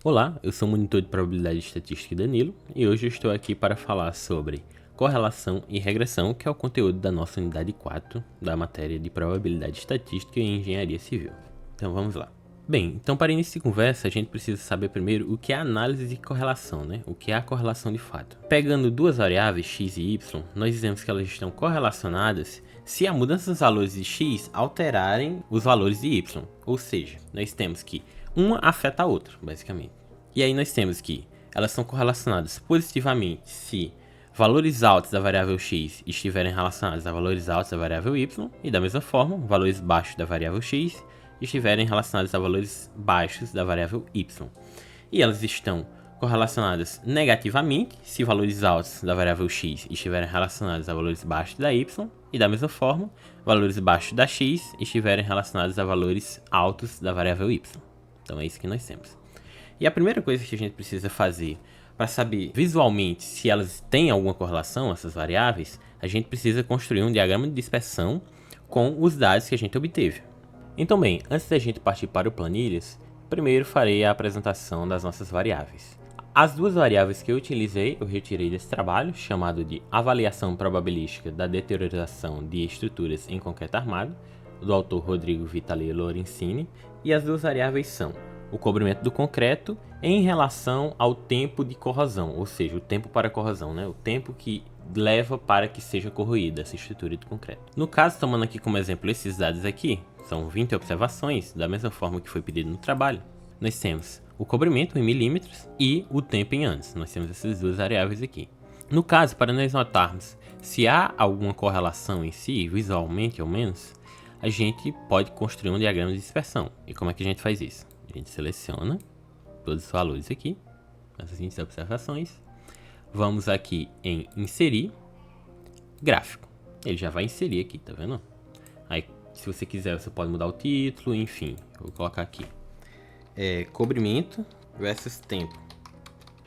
Olá, eu sou o monitor de probabilidade estatística Danilo e hoje eu estou aqui para falar sobre correlação e regressão, que é o conteúdo da nossa unidade 4 da matéria de probabilidade estatística e engenharia civil. Então vamos lá. Bem, então para início de conversa a gente precisa saber primeiro o que é análise de correlação, né? O que é a correlação de fato. Pegando duas variáveis x e y, nós dizemos que elas estão correlacionadas se a mudança dos valores de x alterarem os valores de y, ou seja, nós temos que uma afeta a outra, basicamente. E aí nós temos que elas são correlacionadas positivamente se valores altos da variável x estiverem relacionados a valores altos da variável y, e da mesma forma, valores baixos da variável x estiverem relacionados a valores baixos da variável y. E elas estão correlacionadas negativamente se valores altos da variável x estiverem relacionados a valores baixos da y, e da mesma forma, valores baixos da x estiverem relacionados a valores altos da variável y. Então é isso que nós temos. E a primeira coisa que a gente precisa fazer para saber visualmente se elas têm alguma correlação, essas variáveis, a gente precisa construir um diagrama de dispersão com os dados que a gente obteve. Então bem, antes da gente partir para o planilhas, primeiro farei a apresentação das nossas variáveis. As duas variáveis que eu utilizei, eu retirei desse trabalho, chamado de Avaliação Probabilística da Deterioração de Estruturas em Concreto Armado, do autor Rodrigo Vitale Lorenzini, e as duas variáveis são o cobrimento do concreto em relação ao tempo de corrosão, ou seja, o tempo para corrosão, né? O tempo que leva para que seja corroída essa estrutura de concreto. No caso, tomando aqui como exemplo esses dados aqui, são 20 observações, da mesma forma que foi pedido no trabalho, nós temos o cobrimento em milímetros e o tempo em anos. Nós temos essas duas variáveis aqui. No caso, para nós notarmos se há alguma correlação em si, visualmente ao menos, a gente pode construir um diagrama de dispersão. E como é que a gente faz isso? A gente seleciona todos os valores aqui, as 20 observações. Vamos aqui em inserir gráfico. Ele já vai inserir aqui, tá vendo? Aí, se você quiser, você pode mudar o título, enfim. Eu vou colocar aqui. Cobrimento versus tempo.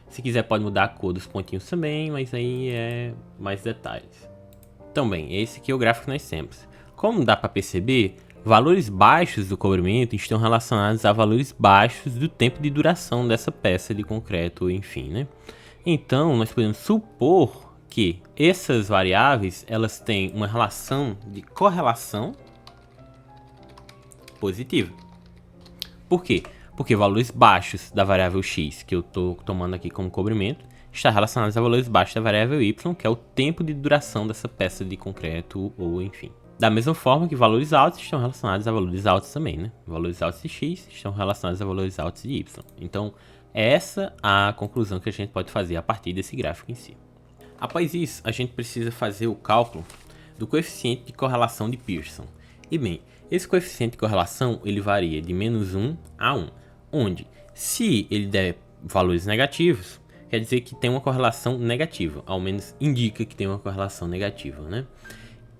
Se quiser, pode mudar a cor dos pontinhos também, mas aí é mais detalhes. Então, bem, esse aqui é o gráfico que nós temos. Como dá para perceber, valores baixos do cobrimento estão relacionados a valores baixos do tempo de duração dessa peça de concreto, enfim, né? Então, nós podemos supor que essas variáveis, elas têm uma relação de correlação positiva. Por quê? Porque valores baixos da variável x, que eu estou tomando aqui como cobrimento, está relacionados a valores baixos da variável y, que é o tempo de duração dessa peça de concreto, ou enfim. Da mesma forma que valores altos estão relacionados a valores altos também, né? Valores altos de x estão relacionados a valores altos de y. Então, é essa a conclusão que a gente pode fazer a partir desse gráfico em si. Após isso, a gente precisa fazer o cálculo do coeficiente de correlação de Pearson. E bem, esse coeficiente de correlação ele varia de -1 a 1, onde se ele der valores negativos, quer dizer que tem uma correlação negativa, ao menos indica que tem uma correlação negativa, né?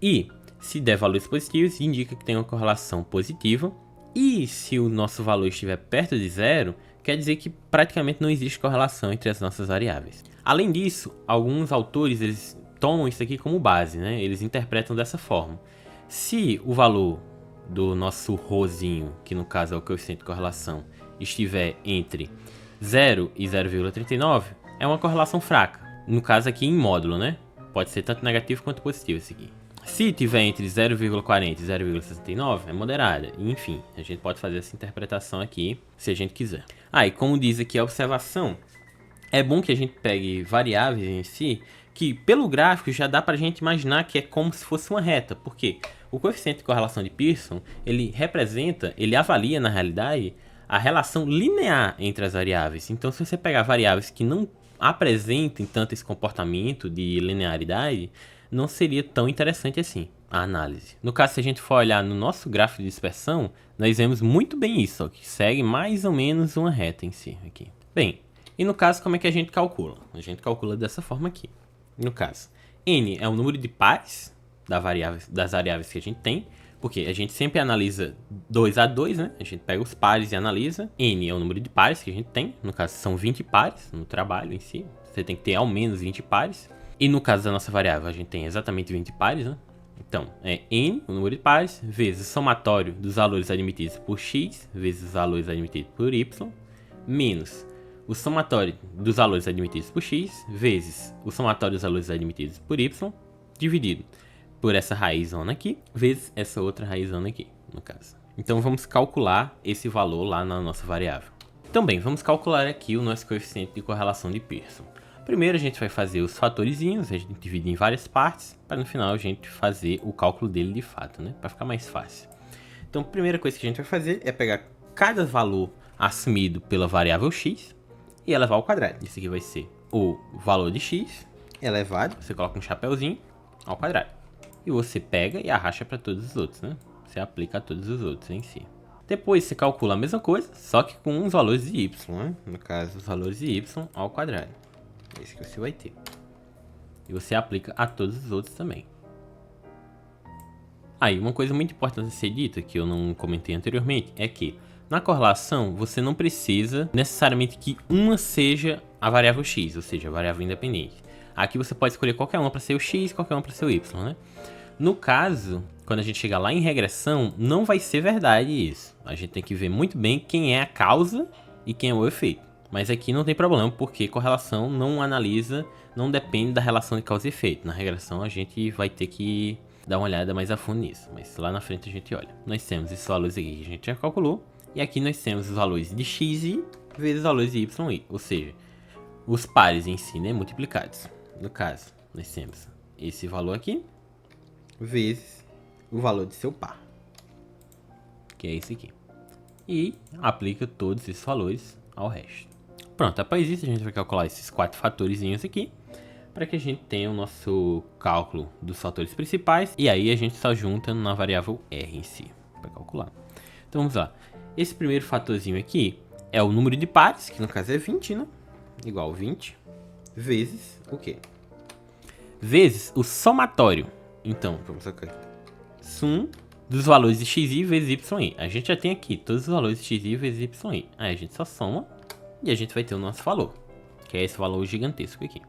E se der valores positivos, indica que tem uma correlação positiva. E se o nosso valor estiver perto de zero, quer dizer que praticamente não existe correlação entre as nossas variáveis. Além disso, alguns autores eles tomam isso aqui como base, né? Eles interpretam dessa forma. Se o valor do nosso ρzinho, que no caso é o coeficiente de correlação, estiver entre 0 e 0,39, é uma correlação fraca. No caso aqui em módulo, né? Pode ser tanto negativo quanto positivo esse aqui. Se tiver entre 0,40 e 0,69, é moderada. E, enfim, a gente pode fazer essa interpretação aqui, se a gente quiser. E como diz aqui a observação, é bom que a gente pegue variáveis em si, que pelo gráfico já dá pra gente imaginar que é como se fosse uma reta. Por quê? O coeficiente de correlação de Pearson, ele avalia na realidade a relação linear entre as variáveis. Então, se você pegar variáveis que não apresentem tanto esse comportamento de linearidade, não seria tão interessante assim a análise. No caso, se a gente for olhar no nosso gráfico de dispersão, nós vemos muito bem isso, ó, que segue mais ou menos uma reta em si aqui. Bem, e no caso, como é que a gente calcula? A gente calcula dessa forma aqui. No caso, n é o número de pares das variáveis que a gente tem, porque a gente sempre analisa 2 a 2, né? A gente pega os pares e analisa. N é o número de pares que a gente tem, no caso são 20 pares no trabalho em si. Você tem que ter ao menos 20 pares. E no caso da nossa variável, a gente tem exatamente 20 pares, né? Então, é n, o número de pares, vezes o somatório dos valores admitidos por x, vezes os valores admitidos por y, menos o somatório dos valores admitidos por x vezes o somatório dos valores admitidos por y, dividido por essa raizona aqui, vezes essa outra raizona aqui, no caso. Então vamos calcular esse valor lá na nossa variável. Também vamos calcular aqui o nosso coeficiente de correlação de Pearson. Primeiro a gente vai fazer os fatorizinhos, a gente divide em várias partes, para no final a gente fazer o cálculo dele de fato, né? Para ficar mais fácil. Então a primeira coisa que a gente vai fazer é pegar cada valor assumido pela variável x e elevar ao quadrado. Isso aqui vai ser o valor de x elevado, você coloca um chapéuzinho, ao quadrado. E você pega e arracha para todos os outros, né? Você aplica a todos os outros em si. Depois você calcula a mesma coisa, só que com os valores de y, né? No caso, os valores de y ao quadrado. É isso que você vai ter. E você aplica a todos os outros também. Aí, uma coisa muito importante a ser dita, que eu não comentei anteriormente, é que na correlação você não precisa necessariamente que uma seja a variável x, ou seja, a variável independente. Aqui você pode escolher qualquer uma para ser o x e qualquer uma para ser o y, né? No caso, quando a gente chegar lá em regressão, não vai ser verdade isso. A gente tem que ver muito bem quem é a causa e quem é o efeito. Mas aqui não tem problema, porque correlação não analisa, não depende da relação de causa e efeito. Na regressão a gente vai ter que dar uma olhada mais a fundo nisso, mas lá na frente a gente olha. Nós temos esses valores aqui que a gente já calculou, e aqui nós temos os valores de xi vezes os valores de yi, ou seja, os pares em si, né, multiplicados. No caso, nós temos esse valor aqui, vezes o valor de seu par, que é esse aqui. E aplica todos esses valores ao resto. Pronto, após isso a gente vai calcular esses 4 fatorzinhos aqui, para que a gente tenha o nosso cálculo dos fatores principais, e aí a gente só junta na variável r em si, para calcular. Então vamos lá. Esse primeiro fatorzinho aqui é o número de pares, que no caso é 20, né? Igual 20, vezes o quê? Vezes o somatório. Então, vamos aqui. Sum dos valores de xi vezes yi. A gente já tem aqui todos os valores de xi vezes yi. Aí a gente só soma e a gente vai ter o nosso valor, que é esse valor gigantesco aqui.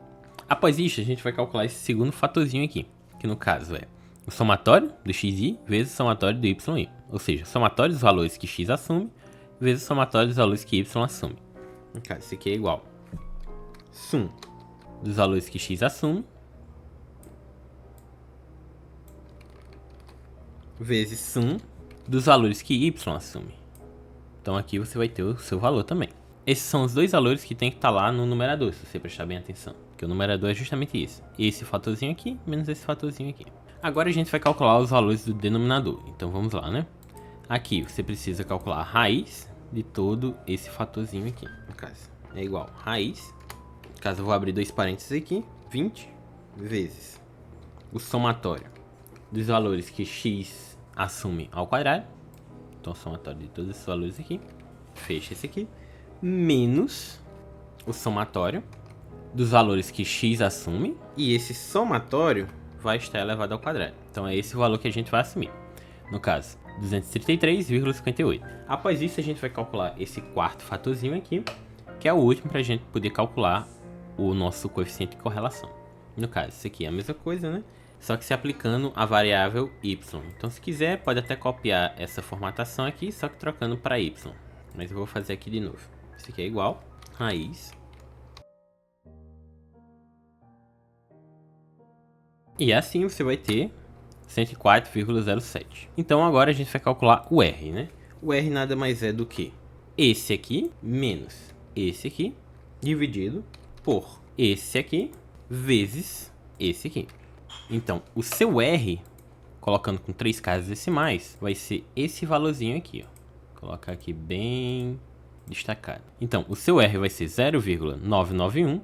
Após isso, a gente vai calcular esse segundo fatorzinho aqui, que no caso é o somatório do xi vezes o somatório do yi. Ou seja, o somatório dos valores que x assume vezes o somatório dos valores que y assume. No caso, isso aqui é igual sum dos valores que x assume vezes sum dos valores que y assume. Então aqui você vai ter o seu valor também. Esses são os dois valores que tem que estar lá no numerador, se você prestar bem atenção. Porque o numerador é justamente isso. Esse fatorzinho aqui, menos esse fatorzinho aqui. Agora a gente vai calcular os valores do denominador. Então vamos lá, né? Aqui você precisa calcular a raiz de todo esse fatorzinho aqui. No caso, é igual raiz. No caso, eu vou abrir dois parênteses aqui. 20 vezes o somatório dos valores que x assume ao quadrado. Então, o somatório de todos esses valores aqui. Fecha esse aqui. Menos o somatório dos valores que x assume. E esse somatório vai estar elevado ao quadrado. Então, é esse o valor que a gente vai assumir. No caso, 233,58. Após isso, a gente vai calcular esse quarto fatorzinho aqui, que é o último para a gente poder calcular o nosso coeficiente de correlação. No caso, isso aqui é a mesma coisa, né? Só que se aplicando a variável y. Então, se quiser, pode até copiar essa formatação aqui, só que trocando para y. Mas eu vou fazer aqui de novo. Isso aqui é igual raiz. E assim você vai ter 104,07. Então agora a gente vai calcular o R, né? O R nada mais é do que esse aqui menos esse aqui, dividido por esse aqui, vezes esse aqui. Então, o seu R, colocando com 3 casas decimais, vai ser esse valorzinho aqui, ó. Vou colocar aqui bem destacado. Então, o seu R vai ser 0,991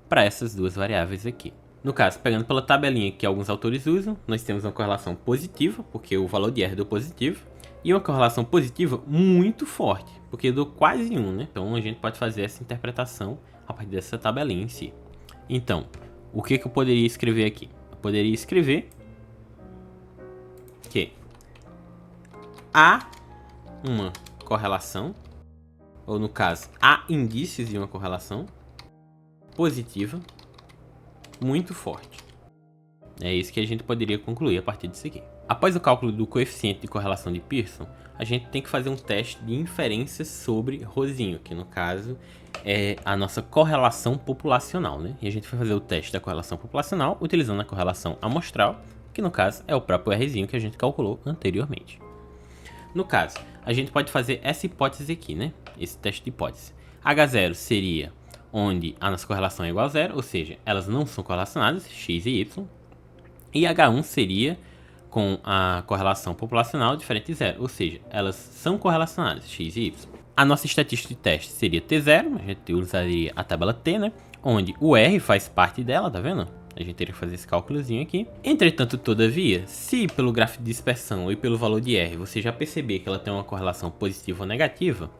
para essas duas variáveis aqui. No caso, pegando pela tabelinha que alguns autores usam, nós temos uma correlação positiva, porque o valor de R deu positivo, e uma correlação positiva muito forte, porque deu quase 1, né? Então, a gente pode fazer essa interpretação a partir dessa tabelinha em si. Então, o que eu poderia escrever aqui? Eu poderia escrever que há uma correlação, ou no caso, há indícios de uma correlação positiva muito forte. É isso que a gente poderia concluir a partir disso aqui. Após o cálculo do coeficiente de correlação de Pearson, a gente tem que fazer um teste de inferência sobre Rosinho, que no caso é a nossa correlação populacional, né? E a gente vai fazer o teste da correlação populacional utilizando a correlação amostral, que no caso é o próprio Rzinho que a gente calculou anteriormente. No caso, a gente pode fazer essa hipótese aqui, né? Esse teste de hipótese. H0 seria onde a nossa correlação é igual a zero, ou seja, elas não são correlacionadas, x e y. E H1 seria com a correlação populacional diferente de zero, ou seja, elas são correlacionadas, x e y. A nossa estatística de teste seria T0, a gente usaria a tabela T, né? Onde o R faz parte dela, tá vendo? A gente teria que fazer esse cálculozinho aqui. Entretanto, todavia, se pelo gráfico de dispersão e pelo valor de R você já perceber que ela tem uma correlação positiva ou negativa,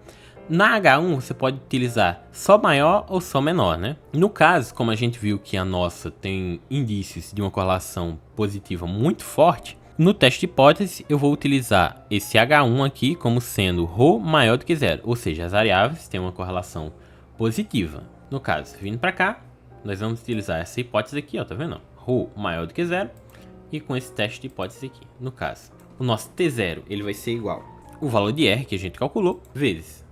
na H1 você pode utilizar só maior ou só menor, né? No caso, como a gente viu que a nossa tem indícios de uma correlação positiva muito forte, no teste de hipótese eu vou utilizar esse H1 aqui como sendo ρ maior do que zero, ou seja, as variáveis têm uma correlação positiva. No caso, vindo para cá, nós vamos utilizar essa hipótese aqui, ó, tá vendo? Ρ maior do que zero, e com esse teste de hipótese aqui. No caso, o nosso T0 ele vai ser igual o valor de R que a gente calculou, vezes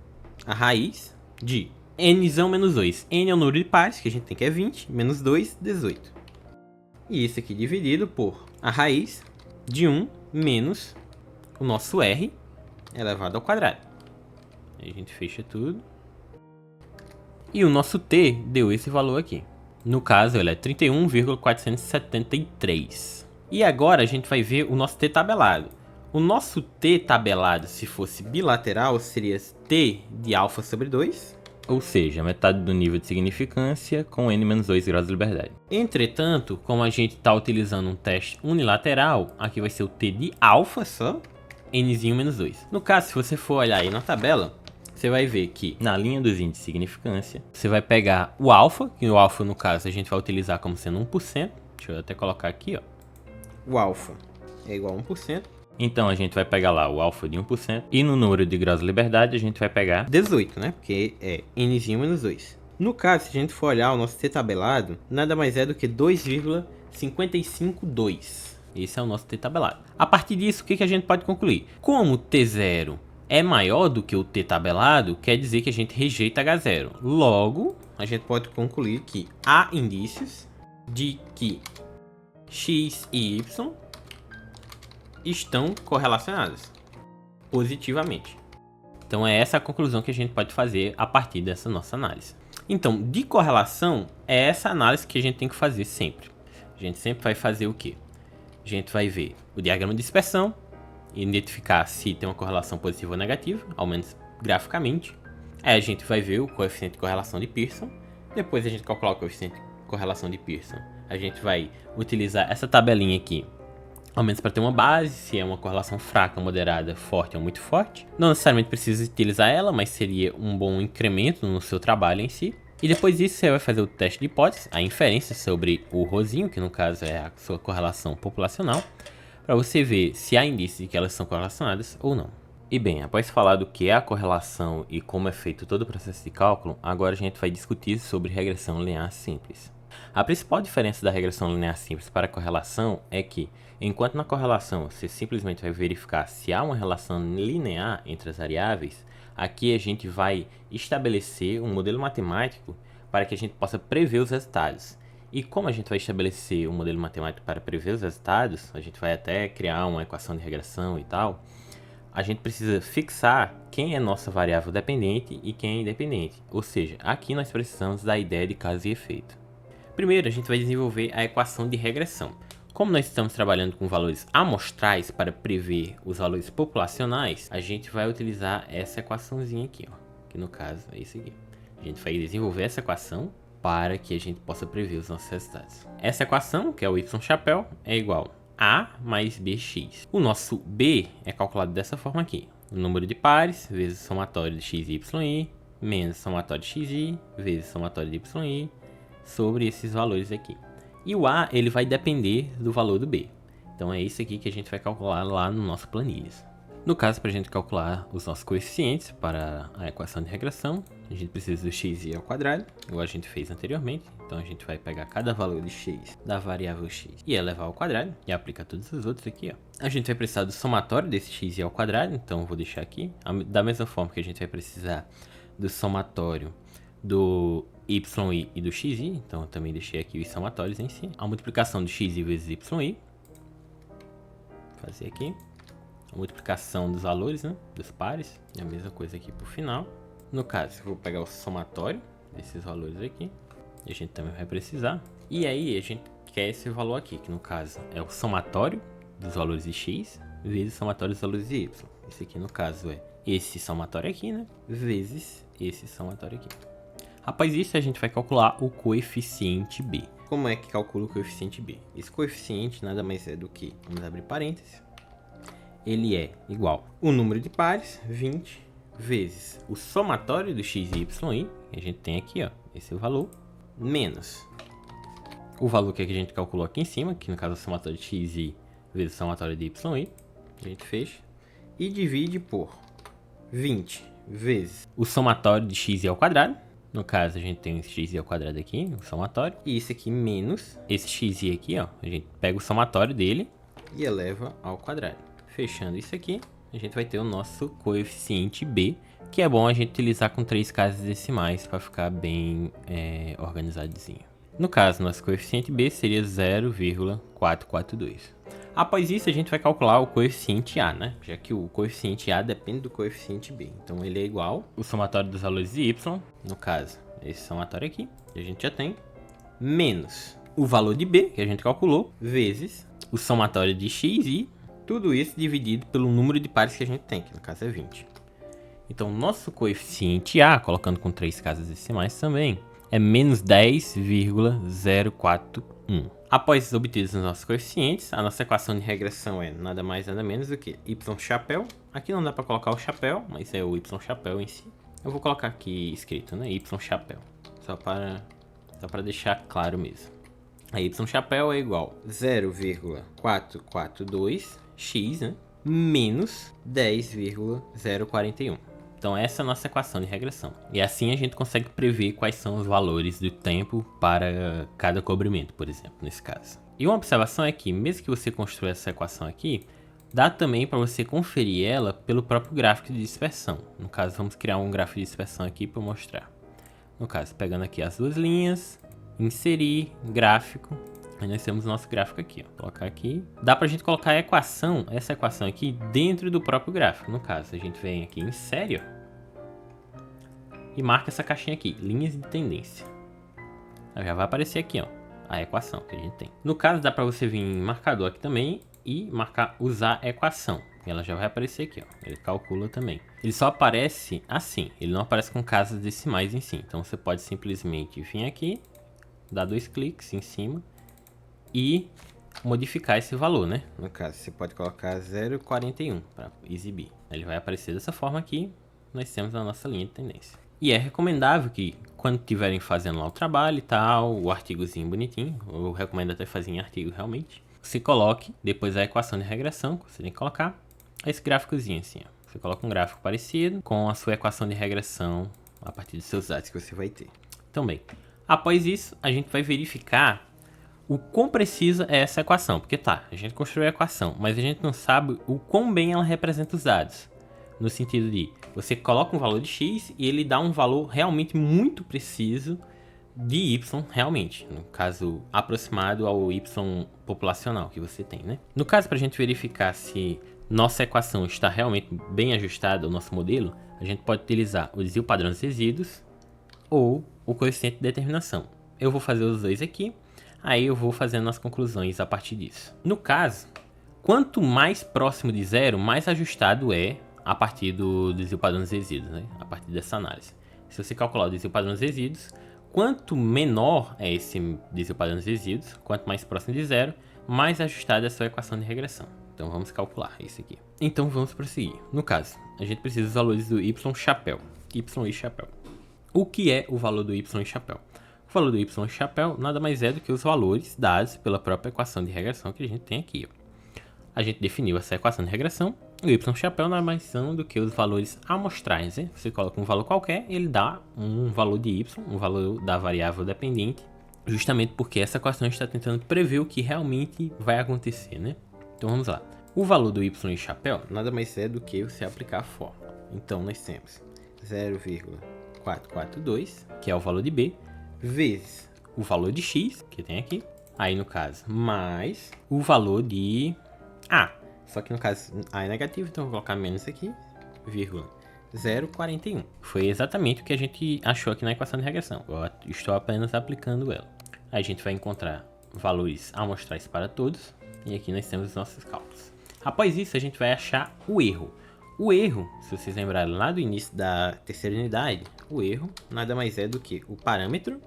a raiz de nzão menos 2. N é o número de pares, que a gente tem que é 20, menos 2, 18. E isso aqui dividido por a raiz de 1 menos o nosso R elevado ao quadrado. Aí a gente fecha tudo. E o nosso T deu esse valor aqui. No caso, ele é 31,473. E agora a gente vai ver o nosso T tabelado. O nosso T tabelado, se fosse bilateral, seria T de alfa sobre 2. Ou seja, metade do nível de significância com n menos 2 graus de liberdade. Entretanto, como a gente está utilizando um teste unilateral, aqui vai ser o T de alfa só, nzinho menos 2. No caso, se você for olhar aí na tabela, você vai ver que na linha dos índices de significância, você vai pegar o alfa, que o alfa no caso a gente vai utilizar como sendo 1%. Deixa eu até colocar aqui, ó. O alfa é igual a 1%. Então a gente vai pegar lá o alfa de 1%. E no número de graus de liberdade a gente vai pegar 18, né? Porque é nzinho menos 2. No caso, se a gente for olhar o nosso T tabelado, nada mais é do que 2,552. Esse é o nosso T tabelado. A partir disso, o que a gente pode concluir? Como T0 é maior do que o T tabelado, quer dizer que a gente rejeita H0. Logo, a gente pode concluir que há indícios de que x e y estão correlacionadas positivamente. Então é essa a conclusão que a gente pode fazer a partir dessa nossa análise. Então, de correlação, é essa análise que a gente tem que fazer sempre. A gente sempre vai fazer o quê? A gente vai ver o diagrama de dispersão, identificar se tem uma correlação positiva ou negativa, ao menos graficamente. Aí a gente vai ver o coeficiente de correlação de Pearson. Depois a gente calcular o coeficiente de correlação de Pearson. A gente vai utilizar essa tabelinha aqui, ao menos para ter uma base, se é uma correlação fraca, moderada, forte ou muito forte. Não necessariamente precisa utilizar ela, mas seria um bom incremento no seu trabalho em si. E depois disso você vai fazer o teste de hipótese, a inferência sobre o rosinho, que no caso é a sua correlação populacional, para você ver se há indícios de que elas são correlacionadas ou não. E bem, após falar do que é a correlação e como é feito todo o processo de cálculo, agora a gente vai discutir sobre regressão linear simples. A principal diferença da regressão linear simples para a correlação é que, enquanto na correlação você simplesmente vai verificar se há uma relação linear entre as variáveis, aqui a gente vai estabelecer um modelo matemático para que a gente possa prever os resultados. E como a gente vai estabelecer um modelo matemático para prever os resultados, a gente vai até criar uma equação de regressão e tal, a gente precisa fixar quem é nossa variável dependente e quem é independente. Ou seja, aqui nós precisamos da ideia de causa e efeito. Primeiro, a gente vai desenvolver a equação de regressão. Como nós estamos trabalhando com valores amostrais para prever os valores populacionais, a gente vai utilizar essa equaçãozinha aqui, ó, que no caso é isso aqui. A gente vai desenvolver essa equação para que a gente possa prever os nossos resultados. Essa equação, que é o y-chapéu, é igual a mais bx. O nosso b é calculado dessa forma aqui. O número de pares vezes o somatório de x e y, menos o somatório de xi, vezes o somatório de yi, sobre esses valores aqui. E o A ele vai depender do valor do B. Então é isso aqui que a gente vai calcular lá no nosso planilhas. No caso, para a gente calcular os nossos coeficientes para a equação de regressão, a gente precisa do xi ao quadrado, igual a gente fez anteriormente. Então a gente vai pegar cada valor de x da variável x e elevar ao quadrado, e aplicar todos os outros aqui, ó. A gente vai precisar do somatório desse x ao quadrado, então eu vou deixar aqui. Da mesma forma que a gente vai precisar do somatório do yi e do xi, então eu também deixei aqui os somatórios em si. A multiplicação do xi vezes yi. Vou fazer aqui. A multiplicação dos valores, né, dos pares. E a mesma coisa aqui pro final. No caso, eu vou pegar o somatório desses valores aqui. E a gente também vai precisar. E aí, a gente quer esse valor aqui, que no caso é o somatório dos valores de x vezes o somatório dos valores de y. Esse aqui, no caso, é esse somatório aqui, né, vezes esse somatório aqui. Após isso, a gente vai calcular o coeficiente b. Como é que calcula o coeficiente b? Esse coeficiente nada mais é do que, vamos abrir parênteses, ele é igual o número de pares, 20, vezes o somatório do x e y, que a gente tem aqui, ó, esse valor, menos o valor que a gente calculou aqui em cima, que no caso é o somatório de x e vezes o somatório de y, que a gente fez, e divide por 20 vezes o somatório de x ao quadrado. No caso, a gente tem esse x ao quadrado aqui, o somatório, e isso aqui menos esse x aqui, ó, a gente pega o somatório dele e eleva ao quadrado. Fechando isso aqui, a gente vai ter o nosso coeficiente b, que é bom a gente utilizar com 3 casas decimais para ficar bem organizadinho. No caso, nosso coeficiente b seria 0,442. Após isso, a gente vai calcular o coeficiente a, né? Já que o coeficiente a depende do coeficiente b. Então, ele é igual o somatório dos valores de y, no caso, esse somatório aqui, que a gente já tem, menos o valor de b, que a gente calculou, vezes o somatório de x e tudo isso dividido pelo número de pares que a gente tem, que no caso é 20. Então, nosso coeficiente a, colocando com 3 casas decimais também, é menos 10,041. Após obtidos os nossos coeficientes, a nossa equação de regressão é nada mais nada menos do que y chapéu. Aqui não dá para colocar o chapéu, mas é o y chapéu em si. Eu vou colocar aqui escrito, né, y chapéu, só para deixar claro mesmo. A y chapéu é igual a 0,442x, né, menos 10,041. Então essa é a nossa equação de regressão. E assim a gente consegue prever quais são os valores do tempo para cada cobrimento, por exemplo, nesse caso. E uma observação é que, mesmo que você construa essa equação aqui, dá também para você conferir ela pelo próprio gráfico de dispersão. No caso, vamos criar um gráfico de dispersão aqui para mostrar. No caso, pegando aqui as duas linhas, inserir, gráfico. Aí nós temos o nosso gráfico aqui, ó. Colocar aqui. Dá pra gente colocar a equação, essa equação aqui, dentro do próprio gráfico. No caso, a gente vem aqui em série, ó, e marca essa caixinha aqui, linhas de tendência. Aí já vai aparecer aqui, ó, a equação que a gente tem. No caso, dá pra você vir em marcador aqui também e marcar usar equação. E ela já vai aparecer aqui, ó. Ele calcula também. Ele só aparece assim, ele não aparece com casas decimais em si. Então você pode simplesmente vir aqui, dar 2 cliques em cima e modificar esse valor, né? No caso, você pode colocar 0,41 para exibir. Ele vai aparecer dessa forma aqui. Nós temos a nossa linha de tendência. E é recomendável que, quando estiverem fazendo lá o trabalho e tal, o artigozinho bonitinho, eu recomendo até fazer em artigo realmente, você coloque depois a equação de regressão, que você tem que colocar, esse gráficozinho assim, ó. Você coloca um gráfico parecido com a sua equação de regressão a partir dos seus dados que você vai ter. Então, bem, após isso, a gente vai verificar o quão precisa é essa equação, porque tá, a gente construiu a equação, mas a gente não sabe o quão bem ela representa os dados. No sentido de, você coloca um valor de x e ele dá um valor realmente muito preciso de y, realmente. No caso, aproximado ao y populacional que você tem, né? No caso, para a gente verificar se nossa equação está realmente bem ajustada ao nosso modelo, a gente pode utilizar o desvio padrão dos resíduos ou o coeficiente de determinação. Eu vou fazer os dois aqui. Aí eu vou fazendo as conclusões a partir disso. No caso, quanto mais próximo de zero, mais ajustado é a partir do desvio padrão dos resíduos, né? A partir dessa análise. Se você calcular o desvio padrão dos resíduos, quanto menor é esse desvio padrão dos resíduos, quanto mais próximo de zero, mais ajustada é a sua equação de regressão. Então vamos calcular isso aqui. Então vamos prosseguir. No caso, a gente precisa dos valores do y chapéu. Y e chapéu. O que é o valor do y e chapéu? O valor do y chapéu nada mais é do que os valores dados pela própria equação de regressão que a gente tem aqui, ó. A gente definiu essa equação de regressão. O y chapéu nada mais são do que os valores amostrais, né? Você coloca um valor qualquer, ele dá um valor de y, um valor da variável dependente, justamente porque essa equação está tentando prever o que realmente vai acontecer, né? Então vamos lá. O valor do y chapéu nada mais é do que você aplicar a fórmula. Então nós temos 0,442 442, que é o valor de B, vezes o valor de X, que tem aqui. Aí, no caso, mais o valor de A. Só que no caso, A é negativo, então eu vou colocar menos aqui, vírgula 0,41. Foi exatamente o que a gente achou aqui na equação de regressão. Eu estou apenas aplicando ela. Aí a gente vai encontrar valores amostrais para todos. E aqui nós temos os nossos cálculos. Após isso, a gente vai achar o erro. O erro, se vocês lembrarem lá do início da terceira unidade, o erro nada mais é do que o parâmetro,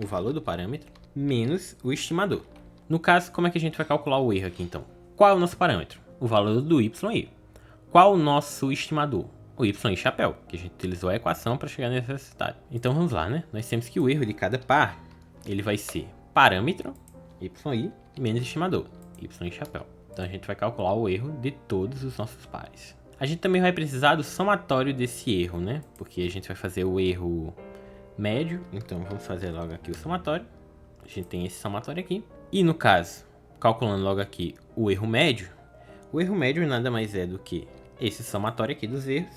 o valor do parâmetro, menos o estimador. No caso, como é que a gente vai calcular o erro aqui então? Qual é o nosso parâmetro? O valor do y. Qual o nosso estimador? O y chapéu, que a gente utilizou a equação para chegar nesse resultado. Então vamos lá, né? Nós temos que o erro de cada par, ele vai ser parâmetro, y, menos estimador, y chapéu. Então a gente vai calcular o erro de todos os nossos pares. A gente também vai precisar do somatório desse erro, né? Porque a gente vai fazer o erro médio, então vamos fazer logo aqui o somatório. A gente tem esse somatório aqui. E no caso, calculando logo aqui o erro médio nada mais é do que esse somatório aqui dos erros,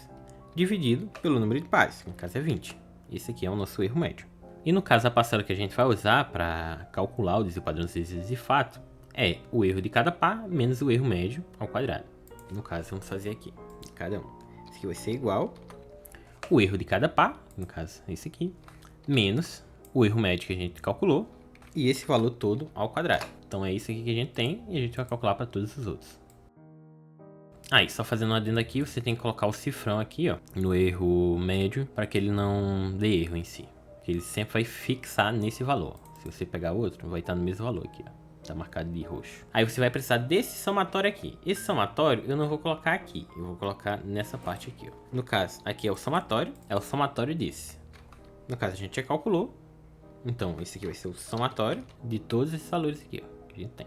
dividido pelo número de pares, que no caso é 20. Esse aqui é o nosso erro médio. E no caso, a parcela que a gente vai usar para calcular o desvio padrão dos resíduos de fato é o erro de cada par menos o erro médio ao quadrado. No caso, vamos fazer aqui, de cada um. Isso aqui vai ser igual o erro de cada par, no caso, esse aqui, menos o erro médio que a gente calculou, e esse valor todo ao quadrado. Então é isso aqui que a gente tem, e a gente vai calcular para todos os outros. Aí, só fazendo um adendo aqui, você tem que colocar o cifrão aqui, ó, no erro médio, para que ele não dê erro em si. Porque ele sempre vai fixar nesse valor. Se você pegar outro, vai estar no mesmo valor aqui, ó. Tá marcado de roxo. Aí você vai precisar desse somatório aqui. Esse somatório eu não vou colocar aqui. Eu vou colocar nessa parte aqui, ó. No caso, aqui é o somatório desse. No caso, a gente já calculou. Então, esse aqui vai ser o somatório de todos esses valores aqui, ó, que a gente tem.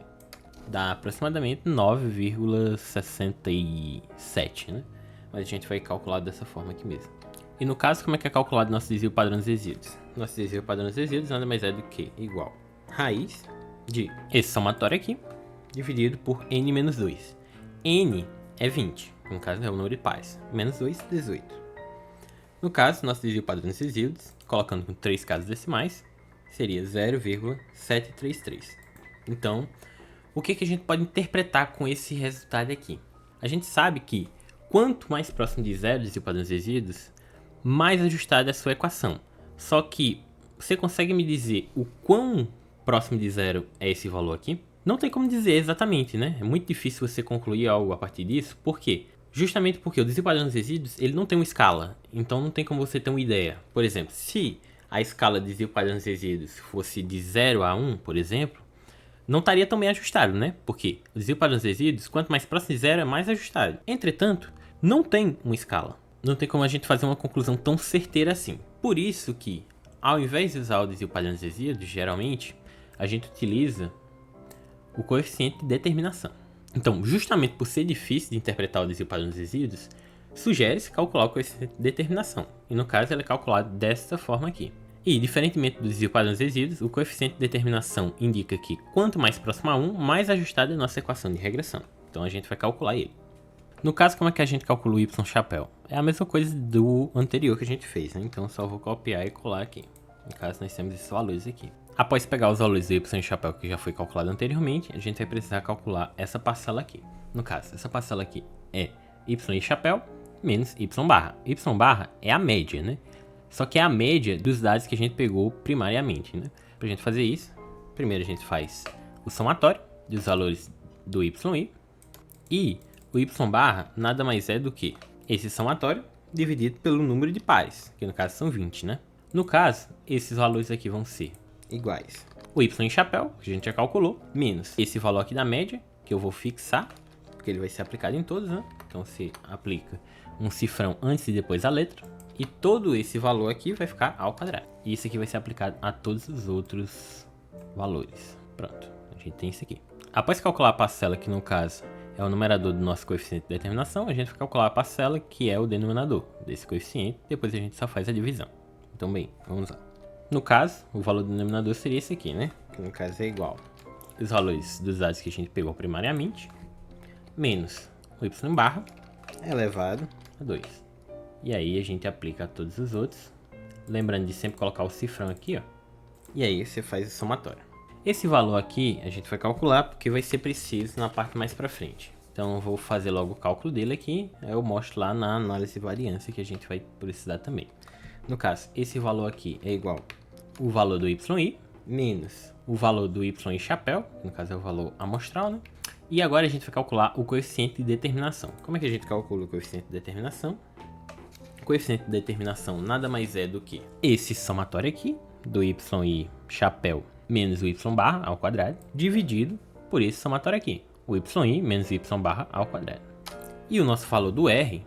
Dá aproximadamente 9,67, né? Mas a gente vai calcular dessa forma aqui mesmo. E no caso, como é que é calculado nosso desvio padrão dos resíduos? Nosso desvio padrão dos resíduos nada mais é do que igual raiz de esse somatório aqui, dividido por n menos 2. N é 20, no caso é o número de pares. Menos 2, 18. No caso, nosso desvio padrão dos resíduos, colocando com 3 casas decimais, seria 0,733. Então, o que a gente pode interpretar com esse resultado aqui? A gente sabe que quanto mais próximo de zero o desvio padrão dos resíduos, mais ajustada é a sua equação. Só que você consegue me dizer o quão próximo de zero é esse valor aqui? Não tem como dizer exatamente, né? É muito difícil você concluir algo a partir disso. Por quê? Justamente porque o desvio padrão dos resíduos, ele não tem uma escala. Então não tem como você ter uma ideia. Por exemplo, se a escala de desvio padrão dos resíduos fosse de 0 a 1, por exemplo, não estaria tão bem ajustado, né? Porque o desvio padrão dos resíduos, quanto mais próximo de zero, é mais ajustado. Entretanto, não tem uma escala. Não tem como a gente fazer uma conclusão tão certeira assim. Por isso que, ao invés de usar o desvio padrão dos resíduos, geralmente, a gente utiliza o coeficiente de determinação. Então, justamente por ser difícil de interpretar o desvio padrão dos resíduos, sugere-se calcular o coeficiente de determinação. E no caso, ele é calculado dessa forma aqui. E, diferentemente do desvio padrão dos resíduos, o coeficiente de determinação indica que quanto mais próximo a 1, mais ajustada é a nossa equação de regressão. Então a gente vai calcular ele. No caso, como é que a gente calcula o y chapéu? É a mesma coisa do anterior que a gente fez, né? Então só vou copiar e colar aqui. No caso, nós temos esses valores aqui. Após pegar os valores do y chapéu que já foi calculado anteriormente, a gente vai precisar calcular essa parcela aqui. No caso, essa parcela aqui é y chapéu menos y barra. Y barra é a média, né? Só que é a média dos dados que a gente pegou primariamente, né? Pra gente fazer isso, primeiro a gente faz o somatório dos valores do y e o y barra nada mais é do que esse somatório dividido pelo número de pares, que no caso são 20, né? No caso, esses valores aqui vão ser iguais o y chapéu, que a gente já calculou, menos esse valor aqui da média, que eu vou fixar, porque ele vai ser aplicado em todos, né? Então você aplica um cifrão antes e depois a letra, e todo esse valor aqui vai ficar ao quadrado. E isso aqui vai ser aplicado a todos os outros valores. Pronto, a gente tem isso aqui. Após calcular a parcela, que no caso é o numerador do nosso coeficiente de determinação, a gente vai calcular a parcela, que é o denominador desse coeficiente. Depois a gente só faz a divisão. Então, bem, vamos lá. No caso, o valor do denominador seria esse aqui, né? Que no caso é igual os valores dos dados que a gente pegou primariamente, menos o y barra elevado a 2. E aí a gente aplica a todos os outros, lembrando de sempre colocar o cifrão aqui, ó. E aí você faz o somatório. Esse valor aqui a gente vai calcular porque vai ser preciso na parte mais pra frente. Então eu vou fazer logo o cálculo dele aqui, aí eu mostro lá na análise de variância que a gente vai precisar também. No caso, esse valor aqui é igual ao valor do YI menos o valor do YI chapéu, que no caso é o valor amostral, né? E agora a gente vai calcular o coeficiente de determinação. Como é que a gente calcula o coeficiente de determinação? O coeficiente de determinação nada mais é do que esse somatório aqui, do YI chapéu menos o Y barra ao quadrado, dividido por esse somatório aqui, o YI menos Y barra ao quadrado. E o nosso valor do R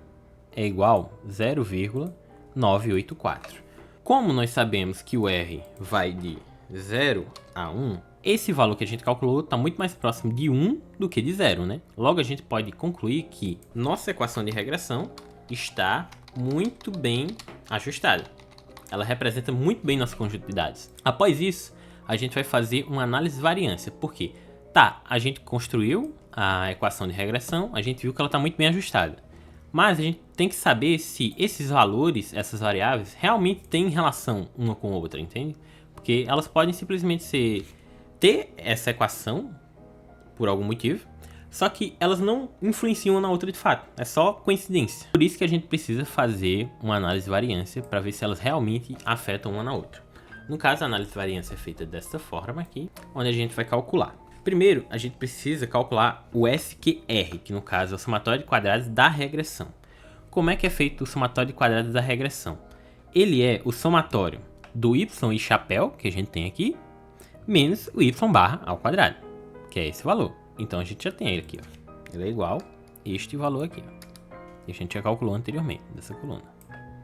é igual a 0,984. Como nós sabemos que o R vai de 0 a 1, esse valor que a gente calculou está muito mais próximo de 1 do que de 0, né? Logo, a gente pode concluir que nossa equação de regressão está muito bem ajustada. Ela representa muito bem nosso conjunto de dados. Após isso, a gente vai fazer uma análise de variância. Por quê? Tá, a gente construiu a equação de regressão, a gente viu que ela está muito bem ajustada. Mas a gente tem que saber se esses valores, essas variáveis, realmente têm relação uma com a outra, entende? Porque elas podem simplesmente ter essa equação, por algum motivo, só que elas não influenciam uma na outra de fato, é só coincidência. Por isso que a gente precisa fazer uma análise de variância para ver se elas realmente afetam uma na outra. No caso, a análise de variância é feita dessa forma aqui, onde a gente vai calcular. Primeiro, a gente precisa calcular o SQR, que no caso é o somatório de quadrados da regressão. Como é que é feito o somatório de quadrados da regressão? Ele é o somatório do YI chapéu, que a gente tem aqui, menos o Y barra ao quadrado, que é esse valor. Então a gente já tem ele aqui, ó. Ele é igual a este valor aqui, ó. Que a gente já calculou anteriormente, dessa coluna.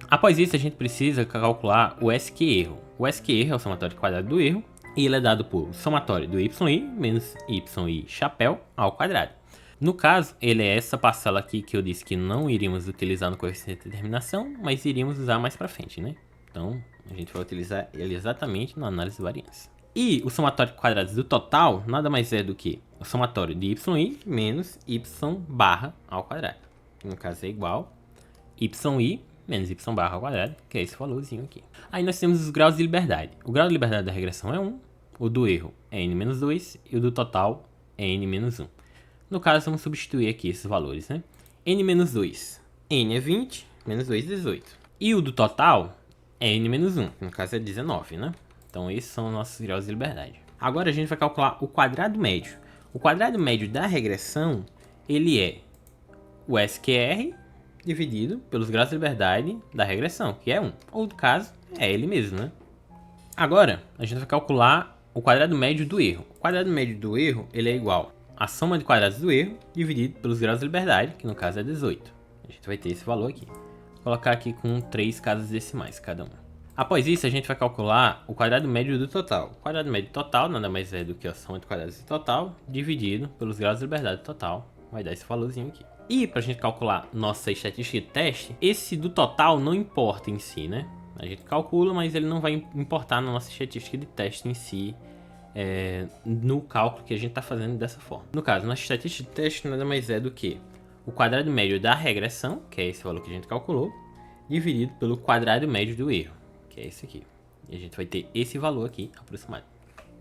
Após isso, a gente precisa calcular o SQ-erro. O SQ-erro é o somatório de quadrado do erro, e ele é dado por somatório do YI menos YI chapéu ao quadrado. No caso, ele é essa parcela aqui que eu disse que não iríamos utilizar no coeficiente de determinação, mas iríamos usar mais para frente, né? Então, a gente vai utilizar ele exatamente na análise de variância. E o somatório de quadrados do total nada mais é do que o somatório de YI menos Y barra ao quadrado. No caso é igual a YI menos Y barra ao quadrado, que é esse valorzinho aqui. Aí nós temos os graus de liberdade. O grau de liberdade da regressão é 1, o do erro é n-2 e o do total é n-1. No caso, vamos substituir aqui esses valores, né? n-2, n é 20, menos 2 é 18. E o do total é n-1, que no caso é 19, né? Então esses são os nossos graus de liberdade. Agora a gente vai calcular o quadrado médio. O quadrado médio da regressão, ele é o SQR dividido pelos graus de liberdade da regressão, que é 1. Ou no caso, é ele mesmo, né? Agora, a gente vai calcular o quadrado médio do erro. O quadrado médio do erro, ele é igual à soma de quadrados do erro dividido pelos graus de liberdade, que no caso é 18. A gente vai ter esse valor aqui. Vou colocar aqui com 3 casas decimais cada um. Após isso, a gente vai calcular o quadrado médio do total. O quadrado médio total nada mais é do que a soma de quadrados do total dividido pelos graus de liberdade total. Vai dar esse valorzinho aqui. E para a gente calcular nossa estatística de teste, esse do total não importa em si, né? A gente calcula, mas ele não vai importar na nossa estatística de teste em si, no cálculo que a gente está fazendo dessa forma. No caso, nossa estatística de teste nada mais é do que o quadrado médio da regressão, que é esse valor que a gente calculou, dividido pelo quadrado médio do erro, que é esse aqui. E a gente vai ter esse valor aqui aproximado.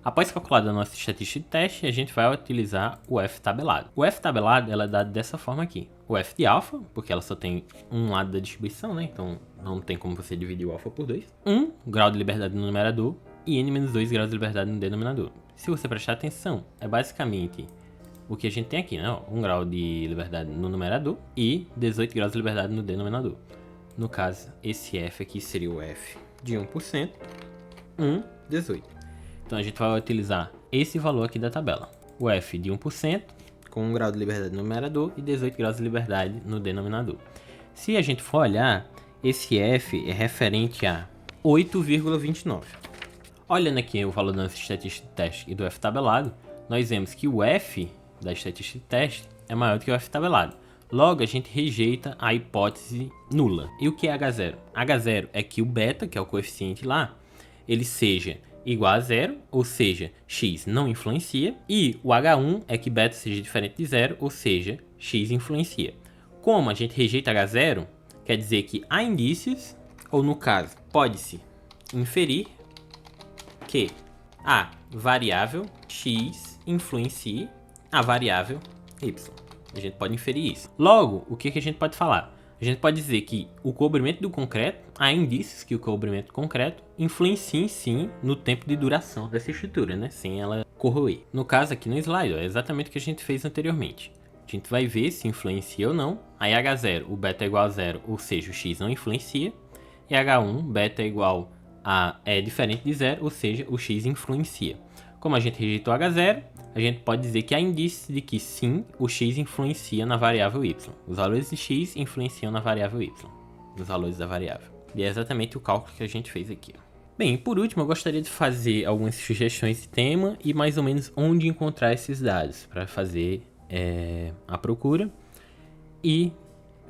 Após calcular a nossa estatística de teste, a gente vai utilizar o F tabelado. O F tabelado ela é dado dessa forma aqui. O F de alfa, porque ela só tem um lado da distribuição, né? Então não tem como você dividir o alfa por 2. 1 grau de liberdade no numerador e n-2 graus de liberdade no denominador. Se você prestar atenção, é basicamente o que a gente tem aqui, né? 1 grau de liberdade no numerador e 18 graus de liberdade no denominador. No caso, esse F aqui seria o F de 1%, 18. Então a gente vai utilizar esse valor aqui da tabela. O F de 1%, com 1 grau de liberdade no numerador e 18 graus de liberdade no denominador. Se a gente for olhar, esse F é referente a 8,29. Olhando aqui o valor da nossa estatística de teste e do F tabelado, nós vemos que o F da estatística de teste é maior do que o F tabelado. Logo, a gente rejeita a hipótese nula. E o que é H0? H0 é que o beta, que é o coeficiente lá, ele seja igual a 0, ou seja, x não influencia, e o H1 é que beta seja diferente de 0, ou seja, x influencia. Como a gente rejeita H0, quer dizer que há indícios, ou no caso, pode-se inferir que a variável x influencia a variável y. A gente pode inferir isso. Logo, o que a gente pode falar? A gente pode dizer que o cobrimento do concreto, há indícios que o cobrimento do concreto influencia sim no tempo de duração dessa estrutura, né? Sem ela corroer. No caso aqui no slide, é exatamente o que a gente fez anteriormente. A gente vai ver se influencia ou não. Aí H0, o beta é igual a 0, ou seja, o x não influencia. E H1, beta é igual a diferente de 0, ou seja, o x influencia. Como a gente rejeitou H0, a gente pode dizer que há indícios de que sim, o x influencia na variável y. Os valores de x influenciam na variável y, nos valores da variável. E é exatamente o cálculo que a gente fez aqui. Bem, por último, eu gostaria de fazer algumas sugestões de tema e mais ou menos onde encontrar esses dados para fazer a procura e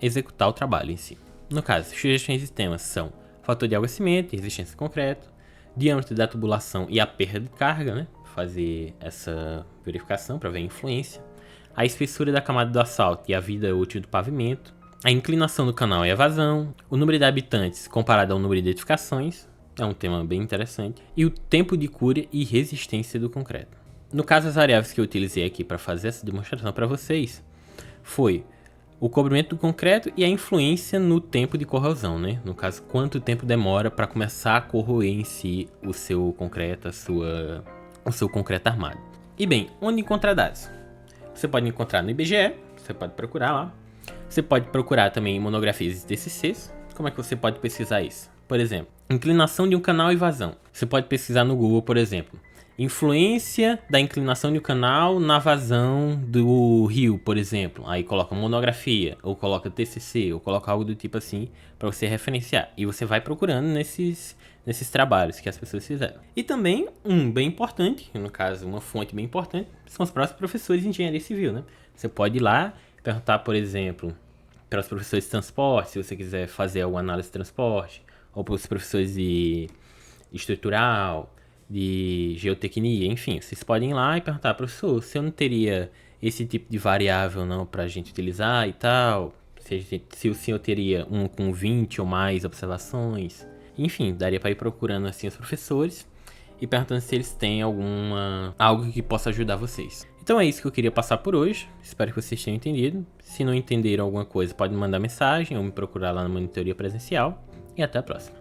executar o trabalho em si. No caso, sugestões de temas são fator de alagamento, resistência concreta, diâmetro da tubulação e a perda de carga, né? Fazer essa verificação para ver a influência, a espessura da camada do asfalto e a vida útil do pavimento, a inclinação do canal e a vazão, o número de habitantes comparado ao número de edificações, é um tema bem interessante, e o tempo de cura e resistência do concreto. No caso, as variáveis que eu utilizei aqui para fazer essa demonstração para vocês foi o cobrimento do concreto e a influência no tempo de corrosão, né? No caso, quanto tempo demora para começar a corroer em si o seu concreto, o seu concreto armado. E bem, onde encontrar dados? Você pode encontrar no IBGE, você pode procurar lá. Você pode procurar também em monografias e TCCs. Como é que você pode pesquisar isso? Por exemplo, inclinação de um canal e vazão. Você pode pesquisar no Google, por exemplo, influência da inclinação de um canal na vazão do rio, por exemplo. Aí coloca monografia, ou coloca TCC, ou coloca algo do tipo assim, para você referenciar. E você vai procurando nesses trabalhos que as pessoas fizeram. E também, bem importante, no caso, uma fonte bem importante, são os próprios professores de engenharia civil, né? Você pode ir lá e perguntar, por exemplo, para os professores de transporte, se você quiser fazer alguma análise de transporte, ou para os professores de estrutural, de geotecnia, enfim, vocês podem ir lá e perguntar, professor, se eu não teria esse tipo de variável não para a gente utilizar e tal, se o senhor teria um com 20 ou mais observações, enfim, daria para ir procurando assim os professores e perguntando se eles têm algo que possa ajudar vocês. Então é isso que eu queria passar por hoje, espero que vocês tenham entendido. Se não entenderam alguma coisa, pode me mandar mensagem ou me procurar lá na monitoria presencial e até a próxima.